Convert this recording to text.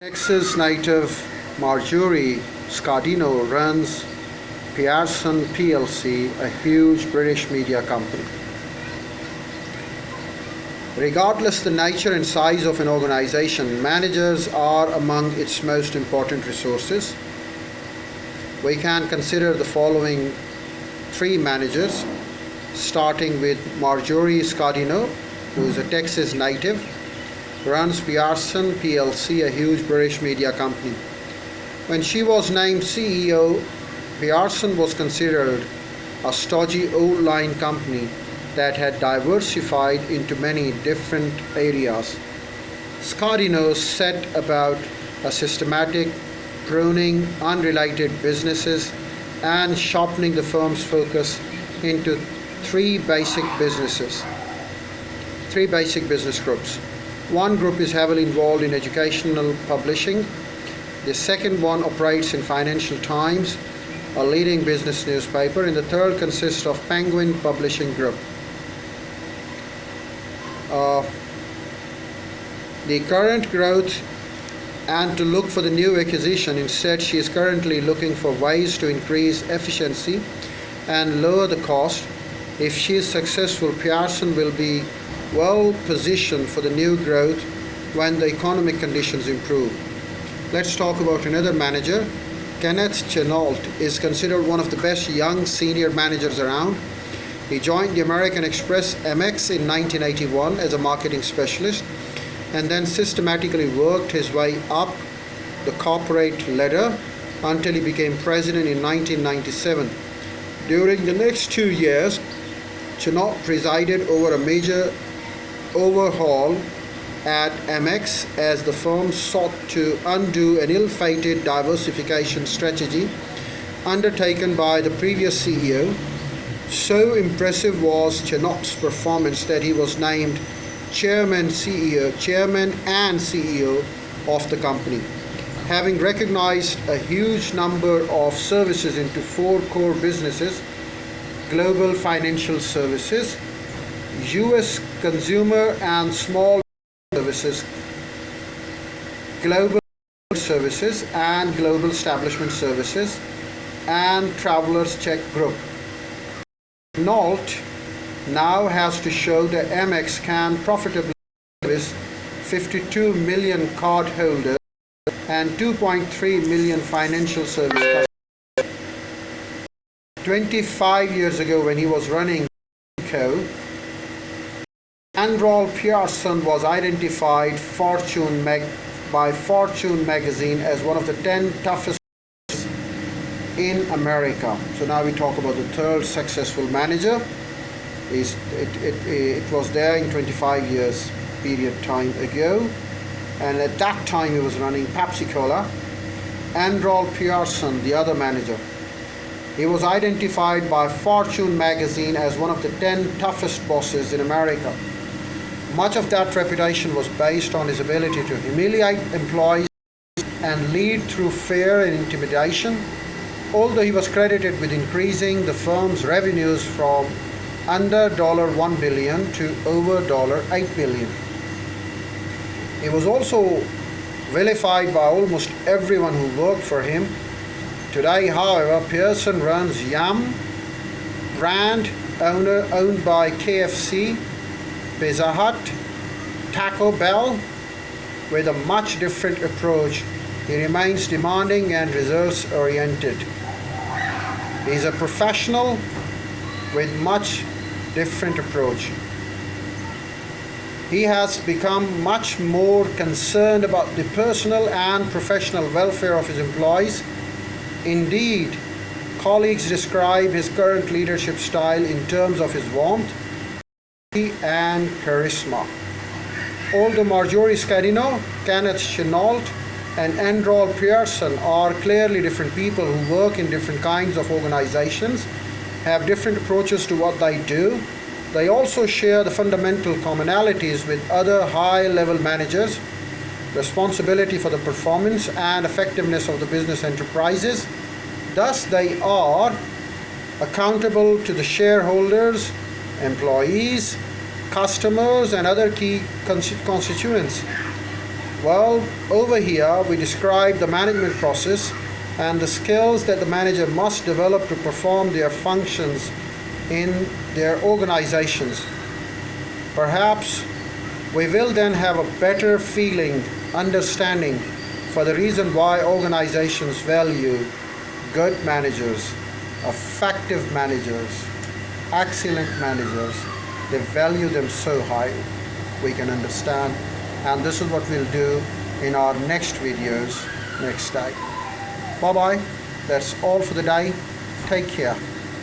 Texas native Marjorie Scardino runs Pearson plc, a huge British media company. Regardless the nature and size of an organization, managers are among its most important resources. We can consider the following three managers, starting with Marjorie Scardino, who is a Texas native, runs Pearson plc, a huge British media company. When she was named CEO, Pearson was considered a stodgy old line company that had diversified into many different areas. Scardino set about a systematic pruning unrelated businesses and sharpening the firm's focus into three basic business groups. One group is heavily involved in educational publishing. The second one operates in Financial Times, a leading business newspaper, and the third consists of Penguin Publishing Group. The current growth and to look for the new acquisition. Instead, she is currently looking for ways to increase efficiency and lower the cost. If she is successful, Pearson will be well positioned for the new growth when the economic conditions improve. Let's talk about another manager. Kenneth Chenault is considered one of the best young senior managers around. He joined the American Express Amex in 1981 as a marketing specialist and then systematically worked his way up the corporate ladder until he became president in 1997. During the next 2 years, Chenault presided over a major overhaul at Amex as the firm sought to undo an ill-fated diversification strategy undertaken by the previous CEO. So impressive was Chenault's performance that he was named chairman and CEO of the company. Having recognized a huge number of services into four core businesses: global financial services, U.S. consumer and small services, global services and global establishment services, and travelers check group. Chenault now has to show that Amex can profitably service 52 million cardholders and 2.3 million financial service customers. 25 years ago, when he was running Co, Andral Pearson was identified by Fortune magazine as one of the 10 toughest in America. So now we talk about the third successful manager. It was there in 25 years period time ago, and at that time he was running Pepsi Cola. Andral Pearson, the other manager, he was identified by Fortune magazine as one of the 10 toughest bosses in America. Much of that reputation was based on his ability to humiliate employees and lead through fear and intimidation. Although he was credited with increasing the firm's revenues from under $1 billion to over $8 billion. He was also vilified by almost everyone who worked for him. Today, however, Pearson runs Yum, brand owned by KFC, Pizza Hut, Taco Bell, with a much different approach. He remains demanding and results-oriented. He's a professional with much different approach. He has become much more concerned about the personal and professional welfare of his employees. Indeed, colleagues describe his current leadership style in terms of his warmth and charisma. Although Marjorie Scardino, Kenneth Chenault, and Andral Pearson are clearly different people who work in different kinds of organizations, have different approaches to what they do, they also share the fundamental commonalities with other high-level managers: responsibility for the performance and effectiveness of the business enterprises. Thus, they are accountable to the shareholders, employees, customers, and other key constituents. Well, over here we describe the management process and the skills that the manager must develop to perform their functions in their organizations. Perhaps we will then have a better feeling, understanding for the reason why organizations value good managers, effective managers, excellent managers. They value them so high. We can understand, and this is what we'll do in our next videos next day. Bye bye. That's all for the day. Take care.